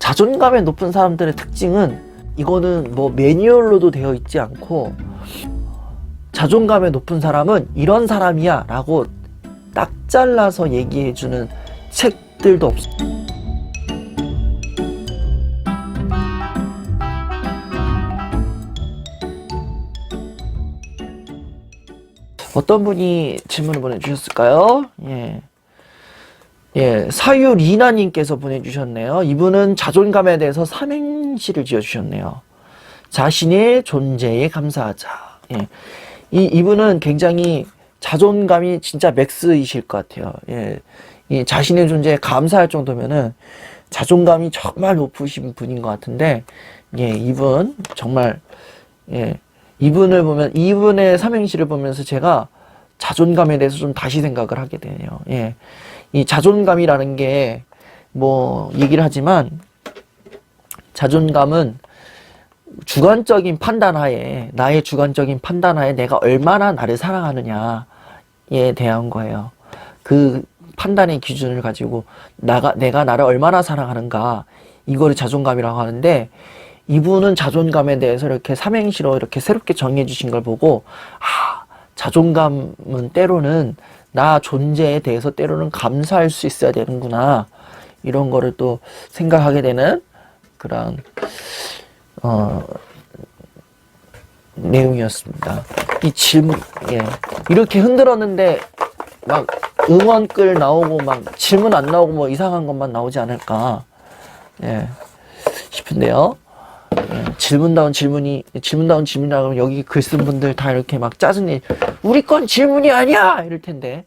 자존감이 높은 사람들의 특징은, 이거는 뭐 매뉴얼로도 되어 있지 않고, 자존감이 높은 사람은 이런 사람이야 라고 딱 잘라서 얘기해주는 책들도 없어. 어떤 분이 질문을 보내주셨을까요? 사유리나님께서 보내주셨네요. 이분은 자존감에 대해서 삼행시를 지어주셨네요. 자신의 존재에 감사하자. 이분은 굉장히 자존감이 진짜 맥스이실 것 같아요. 이 자신의 존재에 감사할 정도면은 자존감이 정말 높으신 분인 것 같은데, 이분 정말, 이분을 보면, 이분의 삼행시를 보면서 제가 자존감에 대해서 좀 다시 생각을 하게 되네요. 이 자존감이라는 게 뭐 얘기를 하지만, 자존감은 주관적인 판단하에, 나의 주관적인 판단하에 내가 얼마나 나를 사랑하느냐에 대한 거예요. 그 판단의 기준을 가지고 내가 나를 얼마나 사랑하는가, 이거를 자존감이라고 하는데, 이분은 자존감에 대해서 이렇게 삼행시로 이렇게 새롭게 정해 주신 걸 보고, 자존감은 때로는 나 존재에 대해서 때로는 감사할 수 있어야 되는구나, 이런 거를 또 생각하게 되는 그런 내용이었습니다. 이 질문, 이렇게 흔들었는데 막 응원글 나오고 막 질문 안 나오고 뭐 이상한 것만 나오지 않을까 싶은데요. 질문다운 질문이라고 하면 여기 글 쓴 분들 다 이렇게 막 짜증내, 우리 건 질문이 아니야 이럴 텐데,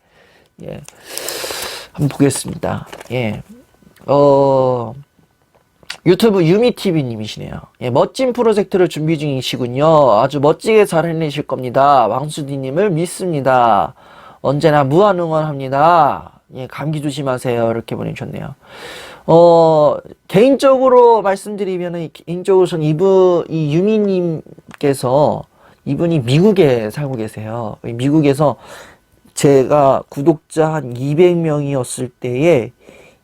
한번 보겠습니다. 유튜브 유미TV님이시네요. 멋진 프로젝트를 준비 중이시군요. 아주 멋지게 잘 해내실 겁니다. 왕수디님을 믿습니다. 언제나 무한 응원합니다. 감기 조심하세요. 이렇게 보내주셨네요. 개인적으로 말씀드리면은, 개인적으로 전 이 유미님께서, 이분이 미국에 살고 계세요. 미국에서 제가 구독자 한 200명이었을 때에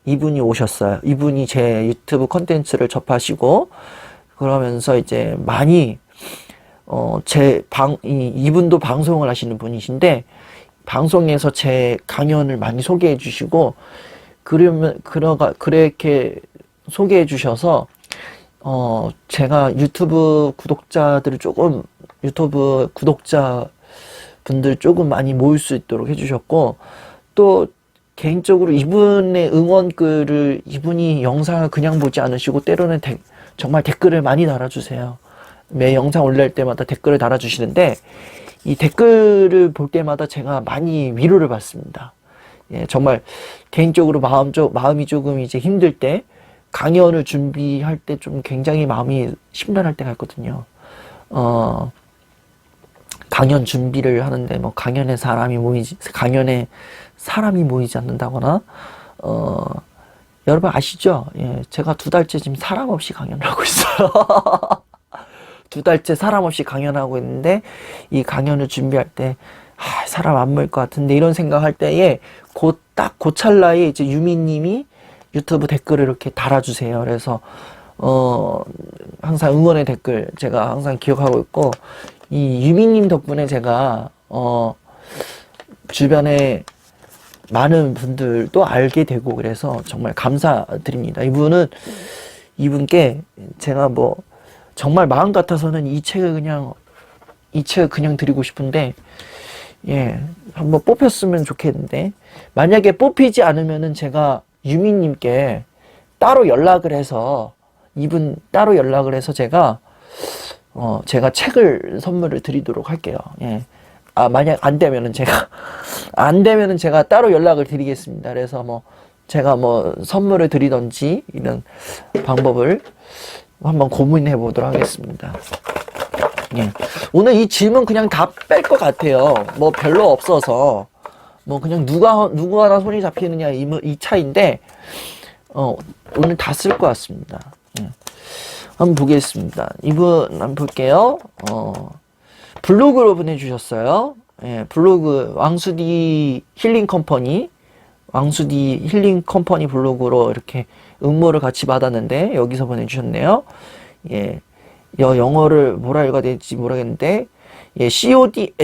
이분이 오셨어요. 이분이 제 유튜브 컨텐츠를 접하시고, 그러면서 이제 많이, 이분도 방송을 하시는 분이신데, 방송에서 제 강연을 많이 소개해 주시고, 그렇게 소개해 주셔서, 제가 유튜브 구독자분들 조금 많이 모일 수 있도록 해주셨고, 또, 개인적으로 이분의 응원글을, 이분이 영상을 그냥 보지 않으시고 때로는 정말 댓글을 많이 달아주세요. 매 영상 올릴 때마다 댓글을 달아주시는데, 이 댓글을 볼 때마다 제가 많이 위로를 받습니다. 정말 개인적으로 마음이 조금 이제 힘들 때, 강연을 준비할 때 좀 굉장히 마음이 심란할 때가 있거든요. 강연 준비를 하는데 뭐 강연에 사람이 모이지 않는다거나, 여러분 아시죠? 제가 2달째 지금 사람 없이 강연을 하고 있어요. 2달째 사람 없이 강연하고 있는데, 이 강연을 준비할 때, 사람 안 모일 것 같은데, 이런 생각할 때에, 딱 그 찰나에 이제 유미님이 유튜브 댓글을 이렇게 달아주세요. 그래서, 항상 응원의 댓글 제가 항상 기억하고 있고, 이 유미님 덕분에 제가, 주변에 많은 분들도 알게 되고, 그래서 정말 감사드립니다. 이분께 제가 뭐 정말 마음 같아서는 이 책을 그냥 드리고 싶은데, 한번 뽑혔으면 좋겠는데, 만약에 뽑히지 않으면은 제가 유미님께 따로 연락을 해서 제가 책을 선물을 드리도록 할게요. 만약 안 되면은 제가 따로 연락을 드리겠습니다. 그래서 제가 선물을 드리던지 이런 방법을 한번 고민해 보도록 하겠습니다. 오늘 이 질문 그냥 다 뺄 것 같아요. 별로 없어서, 그냥 누구 하나 손이 잡히느냐 이 차이인데, 오늘 다 쓸 것 같습니다. 한번 보겠습니다. 이분 한번 볼게요. 블로그로 보내주셨어요. 블로그 왕수디 힐링 컴퍼니 블로그로 이렇게 응모를 같이 받았는데 여기서 보내주셨네요. 예, 영어를 뭐라 읽어야 될지 모르겠는데 예, CODNJS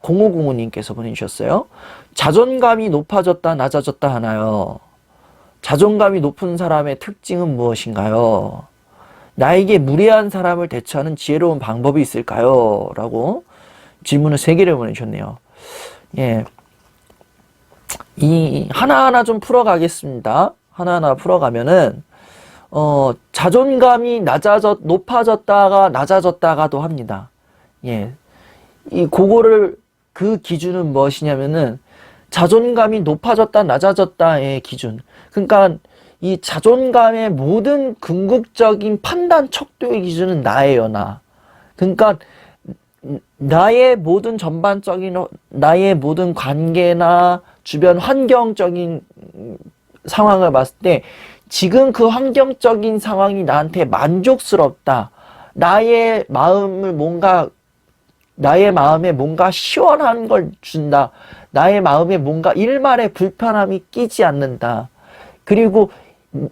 0505님께서 보내주셨어요. 자존감이 높아졌다 낮아졌다 하나요? 자존감이 높은 사람의 특징은 무엇인가요? 나에게 무례한 사람을 대처하는 지혜로운 방법이 있을까요? 라고 질문을 3개를 보내주셨네요. 예. 이 하나하나 좀 풀어가겠습니다. 하나하나 풀어가면은 자존감이 높아졌다가 낮아졌다가도 합니다. 예. 그거를 그 기준은 무엇이냐면은 자존감이 높아졌다 낮아졌다의 기준. 그러니까 이 자존감의 모든 궁극적인 판단 척도의 기준은 나예요, 나. 그러니까 나의 모든 전반적인 나의 모든 관계나 주변 환경적인 상황을 봤을 때 지금 그 환경적인 상황이 나한테 만족스럽다. 나의 마음에 뭔가 시원한 걸 준다. 나의 마음에 뭔가 일말의 불편함이 끼지 않는다. 그리고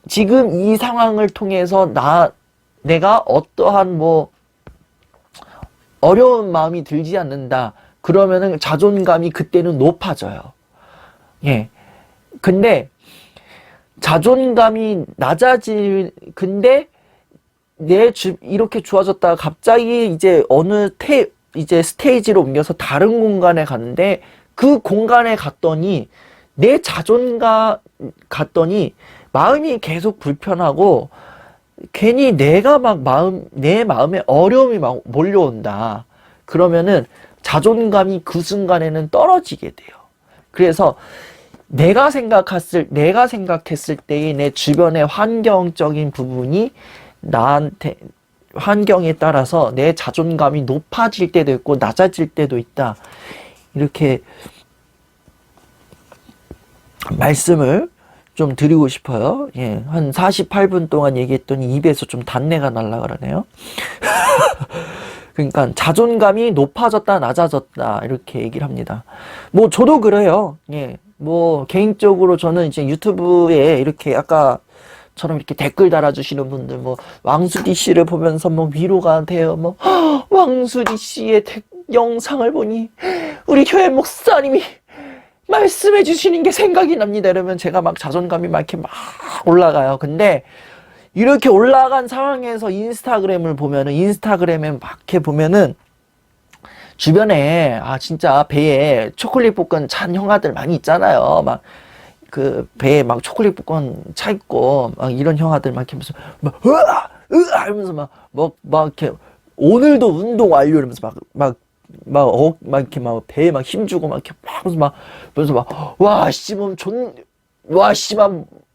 지금 이 상황을 통해서 내가 어떠한 어려운 마음이 들지 않는다. 그러면은 자존감이 그때는 높아져요. 예. 근데 자존감이 근데 이렇게 좋아졌다가 갑자기 이제 이제 스테이지로 옮겨서 다른 공간에 갔는데 그 공간에 갔더니 마음이 계속 불편하고 괜히 내 마음에 어려움이 막 몰려온다. 그러면은 자존감이 그 순간에는 떨어지게 돼요. 그래서 내가 생각했을 때의 내 주변의 환경적인 부분이 환경에 따라서 내 자존감이 높아질 때도 있고 낮아질 때도 있다. 이렇게 말씀을 좀 드리고 싶어요. 예, 한 48분 동안 얘기했더니 입에서 좀 단내가 날라 그러네요. 그러니까 자존감이 높아졌다 낮아졌다 이렇게 얘기를 합니다. 저도 그래요. 예, 개인적으로 저는 이제 유튜브에 이렇게 아까처럼 이렇게 댓글 달아주시는 분들 왕수디 씨를 보면서 위로가 돼요. 왕수디 씨의 영상을 보니 우리 교회 목사님이 말씀해 주시는 게 생각이 납니다. 이러면 제가 자존감이 이렇게 올라가요. 근데 이렇게 올라간 상황에서 인스타그램에 이렇게 보면은 주변에 진짜 배에 초콜릿 복권 찬 형아들 많이 있잖아요. 배에 초콜릿 복권 차 있고 이런 형아들 이렇게 무슨 이러면서 이렇게 오늘도 운동 완료 이러면서 이렇게 배에 힘주고 이렇게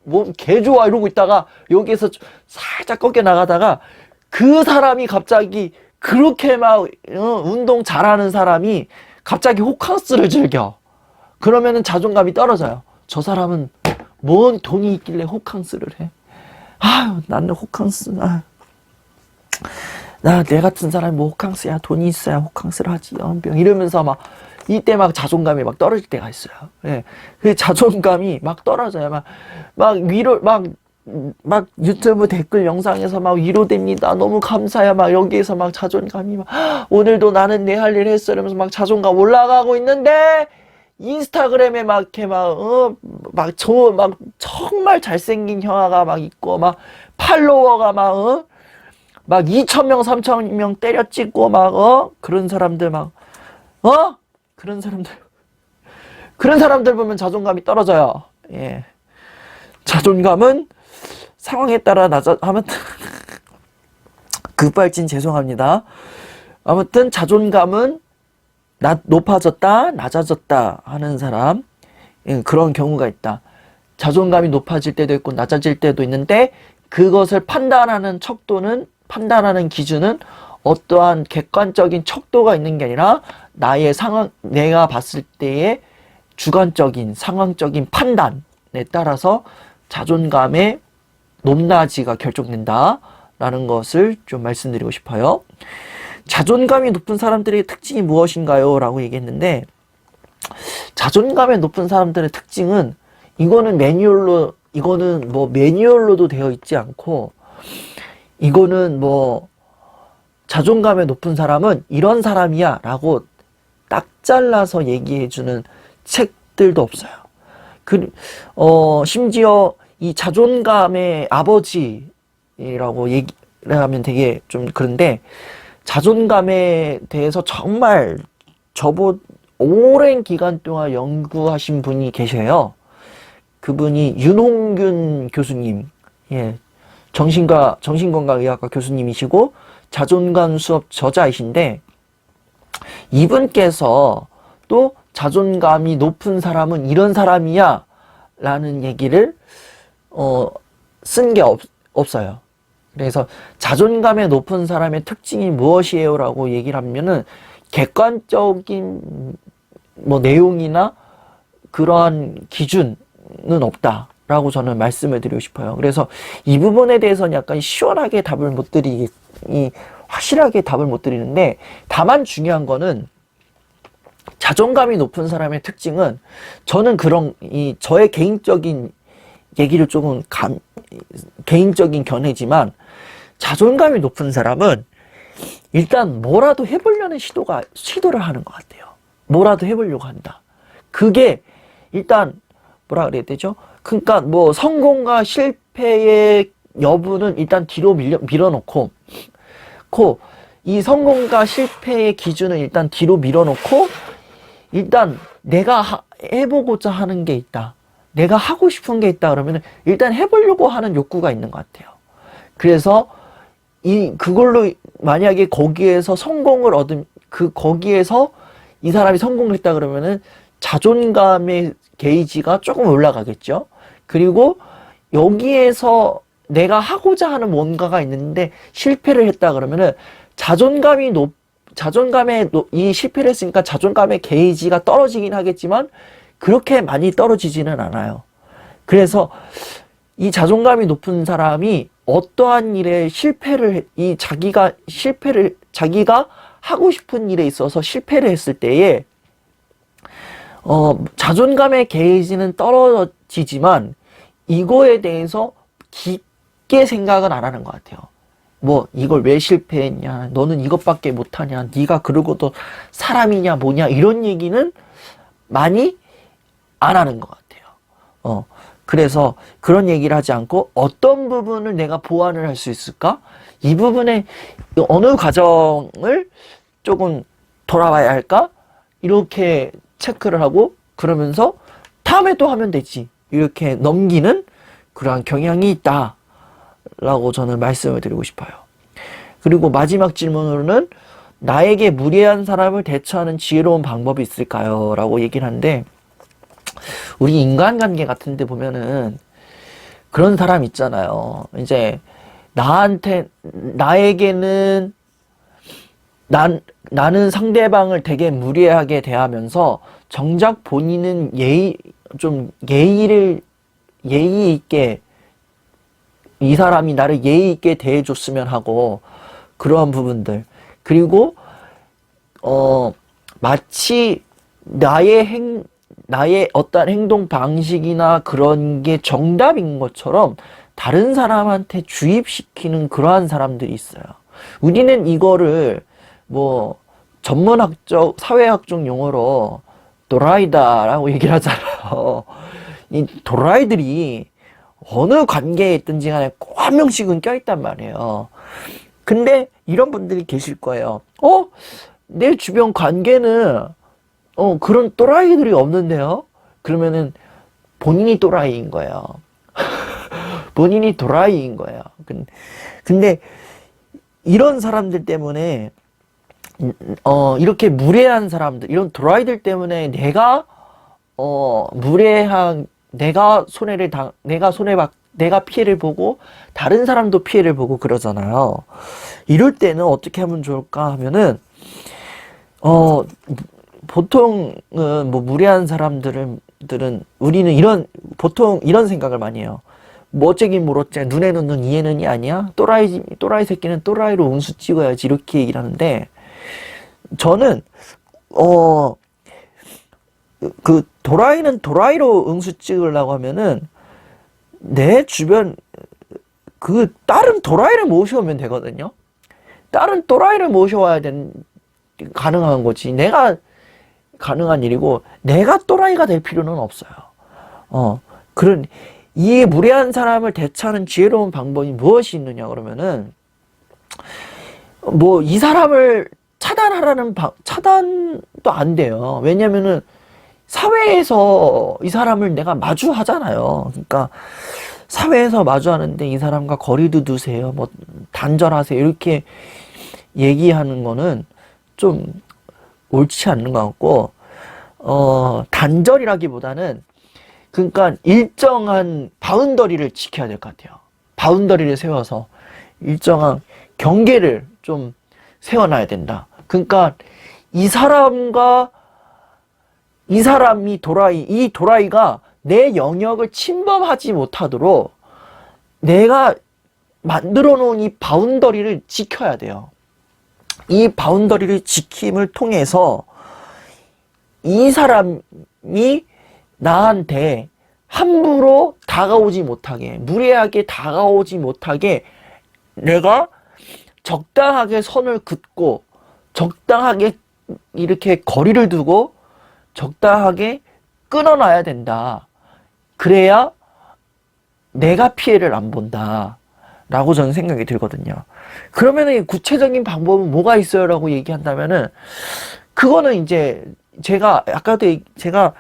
몸 개 좋아 이러고 있다가 여기에서 살짝 꺾여 나가다가 그 사람이 갑자기 그렇게 운동 잘하는 사람이 갑자기 호캉스를 즐겨. 그러면은 자존감이 떨어져요. 저 사람은 뭔 돈이 있길래 호캉스를 해. 나는 호캉스. 내 같은 사람이 호캉스야. 돈이 있어야 호캉스를 하지. 이러면서 이때 자존감이 떨어질 때가 있어요. 예. 그 자존감이 떨어져요. 위로, 유튜브 댓글 영상에서 위로됩니다. 너무 감사해요. 여기에서 자존감이 오늘도 나는 내 할 일 했어. 이러면서 자존감 올라가고 있는데, 인스타그램에 정말 잘생긴 형아가 있고, 팔로워가 2,000명, 3,000명 때려 찍고, 그런 사람들 그런 사람들 보면 자존감이 떨어져요. 예. 자존감은 상황에 따라 아무튼 급발진 죄송합니다. 아무튼 자존감은 높아졌다 낮아졌다 하는 사람 그런 경우가 있다. 자존감이 높아질 때도 있고 낮아질 때도 있는데 그것을 판단하는 기준은 어떠한 객관적인 척도가 있는 게 아니라 내가 봤을 때의 주관적인 상황적인 판단에 따라서 자존감의 높낮이가 결정된다라는 것을 좀 말씀드리고 싶어요. 자존감이 높은 사람들의 특징이 무엇인가요? 라고 얘기했는데 자존감이 높은 사람들의 특징은 이거는 매뉴얼로 이거는 뭐 매뉴얼로도 되어 있지 않고, 이거는 뭐 자존감이 높은 사람은 이런 사람이야 라고 딱 잘라서 얘기해주는 책들도 없어요. 심지어 이 자존감의 아버지라고 얘기를 하면 되게 좀 그런데, 자존감에 대해서 정말 오랜 기간 동안 연구하신 분이 계셔요. 그분이 윤홍균 교수님, 예, 정신건강의학과 교수님이시고 자존감 수업 저자이신데, 이분께서 또 자존감이 높은 사람은 이런 사람이야 라는 얘기를 쓴 게 없어요. 그래서 자존감의 높은 사람의 특징이 무엇이에요 라고 얘기를 하면은, 객관적인 뭐 내용이나 그러한 기준은 없다라고 저는 말씀을 드리고 싶어요. 그래서 이 부분에 대해서는 약간 시원하게 답을 못 확실하게 답을 못 드리는데, 다만 중요한 거는, 자존감이 높은 사람의 특징은, 저는 저의 개인적인 얘기를 조금 개인적인 견해지만, 자존감이 높은 사람은 일단 뭐라도 해보려는 시도를 하는 것 같아요. 뭐라도 해보려고 한다. 그게 일단 뭐라 그래야 되죠? 그러니까 뭐 성공과 실패의 여부는 일단 뒤로 밀어놓고, 이 성공과 실패의 기준은 일단 뒤로 밀어놓고, 일단 내가 해보고자 하는 게 있다, 내가 하고 싶은 게 있다 그러면 일단 해보려고 하는 욕구가 있는 것 같아요. 그래서 그걸로 만약에 거기에서 거기에서 이 사람이 성공을 했다 그러면은 자존감의 게이지가 조금 올라가겠죠. 그리고 여기에서 내가 하고자 하는 뭔가가 있는데 실패를 했다 그러면은 이 실패를 했으니까 자존감의 게이지가 떨어지긴 하겠지만 그렇게 많이 떨어지지는 않아요. 그래서 이 자존감이 높은 사람이 어떠한 일에 자기가 하고 싶은 일에 있어서 실패를 했을 때에 자존감의 게이지는 떨어지지만 이거에 대해서 깊게 생각은 안 하는 것 같아요. 뭐 이걸 왜 실패했냐, 너는 이것밖에 못하냐, 네가 그러고도 사람이냐 뭐냐, 이런 얘기는 많이 안 하는 것 같아요. 그래서 그런 얘기를 하지 않고, 어떤 부분을 내가 보완을 할 수 있을까? 이 부분에 어느 과정을 조금 돌아봐야 할까? 이렇게 체크를 하고, 그러면서 다음에 또 하면 되지, 이렇게 넘기는 그러한 경향이 있다 라고 저는 말씀을 드리고 싶어요. 그리고 마지막 질문으로는, 나에게 무례한 사람을 대처하는 지혜로운 방법이 있을까요? 라고 얘기를 하는데, 우리 인간관계 같은 데 보면은 그런 사람 있잖아요. 이제 나에게는 나는 상대방을 되게 무례하게 대하면서 정작 본인은 예의 있게, 이 사람이 나를 예의 있게 대해줬으면 하고, 그러한 부분들. 그리고 마치 나의 어떤 행동 방식이나 그런 게 정답인 것처럼 다른 사람한테 주입시키는 그러한 사람들이 있어요. 우리는 이거를 뭐 사회학적 용어로 도라이다라고 얘기를 하잖아요. 이 도라이들이 어느 관계에 있든지 간에 꼭 한 명씩은 껴있단 말이에요. 근데 이런 분들이 계실 거예요. 내 주변 관계는 그런 또라이들이 없는데요? 그러면은 본인이 또라이인 거예요. 본인이 도라이인 거예요. 근데 이런 사람들 때문에, 이렇게 무례한 사람들, 이런 도라이들 때문에 내가 내가 피해를 보고 다른 사람도 피해를 보고 그러잖아요. 이럴 때는 어떻게 하면 좋을까 하면은, 보통은 뭐 무례한 사람들은 우리는 보통 이런 생각을 많이 해요. 뭐 어쩌긴 뭘 어째, 눈에는 눈 이에는 이 아니야? 또라이 새끼는 또라이로 운수 찍어야지, 이렇게 얘기를 하는데, 저는 도라이는 도라이로 응수 찍으려고 하면은 내 주변 그 다른 도라이를 모셔오면 되거든요. 다른 또라이를 모셔와야 가능한 거지. 내가 가능한 일이고, 내가 또라이가 될 필요는 없어요. 이 무례한 사람을 대처하는 지혜로운 방법이 무엇이 있느냐 그러면은, 뭐 이 사람을 차단도 안 돼요. 왜냐면은 사회에서 이 사람을 내가 마주하잖아요. 그러니까 사회에서 마주하는데 이 사람과 거리도 두세요, 뭐 단절하세요, 이렇게 얘기하는 거는 좀 옳지 않는 것 같고, 단절이라기보다는, 그러니까 일정한 바운더리를 지켜야 될 것 같아요. 바운더리를 세워서 일정한 경계를 좀 세워놔야 된다. 그러니까 이 도라이가 내 영역을 침범하지 못하도록 내가 만들어 놓은 이 바운더리를 지켜야 돼요. 이 바운더리를 지킴을 통해서 이 사람이 나한테 함부로 다가오지 못하게, 무례하게 다가오지 못하게 내가 적당하게 선을 긋고, 적당하게 이렇게 거리를 두고, 적당하게 끊어놔야 된다. 그래야 내가 피해를 안 본다 라고 저는 생각이 들거든요. 그러면은 구체적인 방법은 뭐가 있어요? 라고 얘기한다면은, 그거는 이제 제가 제가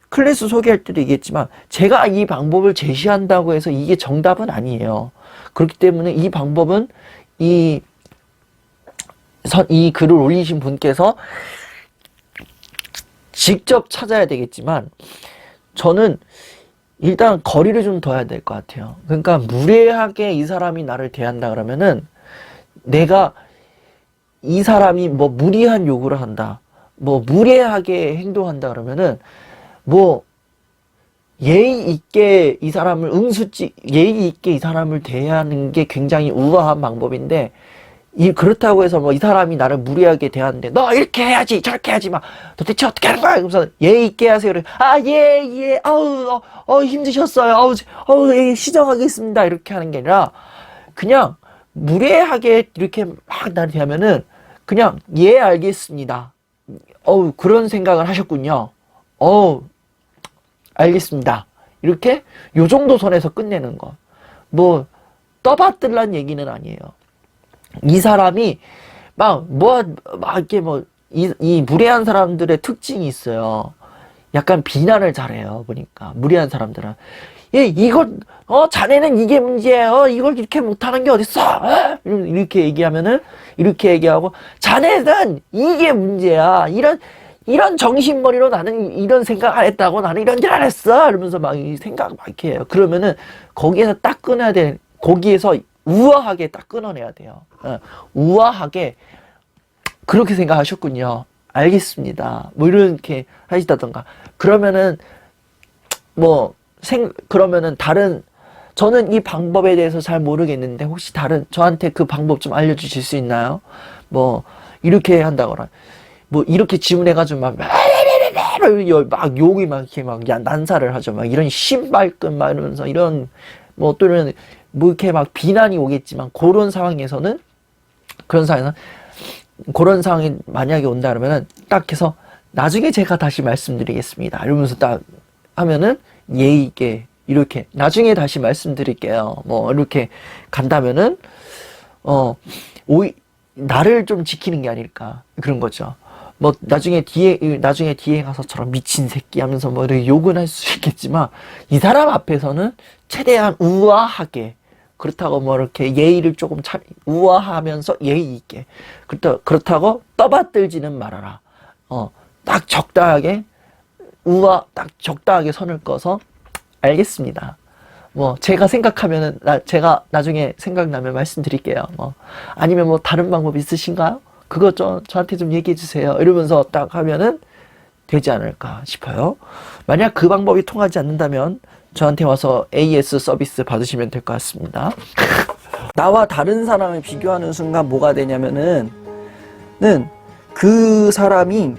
클래스 소개할 때도 얘기했지만, 제가 이 방법을 제시한다고 해서 이게 정답은 아니에요. 그렇기 때문에 이 방법은 이 글을 올리신 분께서 직접 찾아야 되겠지만, 저는 일단 거리를 좀 둬야 될 것 같아요. 그러니까 무례하게 이 사람이 나를 대한다 그러면은, 내가 이 사람이 뭐 무리한 요구를 한다, 뭐 무례하게 행동한다 그러면은, 뭐 예의 있게 이 사람을 예의 있게 이 사람을 대하는 게 굉장히 우아한 방법인데, 그렇다고 해서 뭐 이 사람이 나를 무리하게 대하는데, 너 이렇게 해야지, 저렇게 해야지, 막 도대체 어떻게 하는 거야? 그러면서 예의 있게 하세요. 예, 힘드셨어요. 예, 시정하겠습니다. 이렇게 하는 게 아니라, 그냥 무례하게 이렇게 막 나를 대하면은, 그냥 예, 알겠습니다. 그런 생각을 하셨군요. 알겠습니다. 이렇게 요 정도 선에서 끝내는 거. 뭐 떠받들란 얘기는 아니에요. 이 사람이 이 무례한 사람들의 특징이 있어요. 약간 비난을 잘해요. 보니까 무례한 사람들은, 자네는 이게 문제예요. 이걸 이렇게 못하는 게 어딨어? 이렇게 얘기하고, 자네는 이게 문제야. 이런 정신머리로 나는 이런 생각 안 했다고, 나는 이런 일 안 했어. 이러면서 막 생각 막 이렇게 해요. 그러면은 거기에서 딱 끊어야 돼. 거기에서 우아하게 딱 끊어내야 돼요. 우아하게, 그렇게 생각하셨군요. 알겠습니다. 뭐 이렇게 하시다던가. 그러면은 저는 이 방법에 대해서 잘 모르겠는데, 혹시 저한테 그 방법 좀 알려주실 수 있나요? 뭐 이렇게 한다거나, 뭐 이렇게 지문해가지고 막 욕이 막 이렇게 막 난사를 하죠. 막 이런 신발끈 막 이러면서, 이런 뭐 또는 뭐 이렇게 막 비난이 오겠지만, 그런 상황이 만약에 온다 그러면은 딱 해서, 나중에 제가 다시 말씀드리겠습니다 이러면서 딱 하면은, 예의 있게 이렇게 나중에 다시 말씀드릴게요 뭐 이렇게 간다면은, 나를 좀 지키는 게 아닐까, 그런 거죠. 뭐 나중에 뒤에 가서처럼 미친 새끼 하면서 뭐 이렇게 욕은 할 수 있겠지만, 이 사람 앞에서는 최대한 우아하게, 그렇다고 뭐 이렇게 예의를 조금 우아하면서 예의 있게, 그렇다고 떠받들지는 말아라. 딱 적당하게 선을 꺼서, 알겠습니다. 뭐 제가 생각하면은 제가 나중에 생각나면 말씀드릴게요. 뭐 아니면 뭐 다른 방법 있으신가요? 그거 저한테 좀 얘기해 주세요. 이러면서 딱 하면은 되지 않을까 싶어요. 만약 그 방법이 통하지 않는다면 저한테 와서 AS 서비스 받으시면 될 것 같습니다. 나와 다른 사람을 비교하는 순간 뭐가 되냐면은, 그 사람이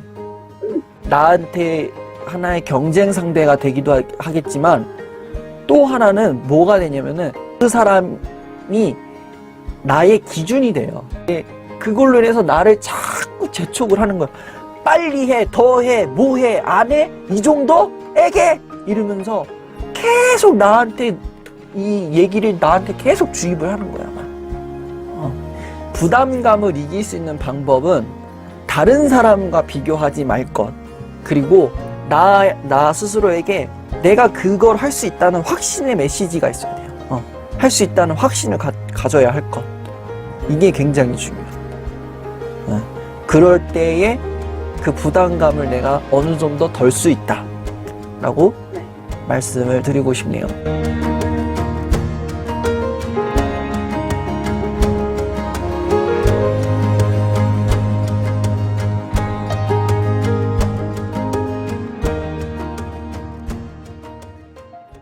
나한테 하나의 경쟁 상대가 되기도 하겠지만, 또 하나는 뭐가 되냐면은 그 사람이 나의 기준이 돼요. 그걸로 인해서 나를 자꾸 재촉을 하는 거야. 빨리 해, 더 해, 뭐 해, 안 해? 이 정도? 에게! 이러면서 계속 나한테 이 얘기를 나한테 계속 주입을 하는 거야. 부담감을 이길 수 있는 방법은 다른 사람과 비교하지 말 것. 그리고 나 스스로에게 내가 그걸 할 수 있다는 확신의 메시지가 있어야 돼요. 할 수 있다는 확신을 가져야 할 것. 이게 굉장히 중요해요. 그럴 때에 그 부담감을 내가 어느 정도 덜 수 있다 라고 말씀을 드리고 싶네요.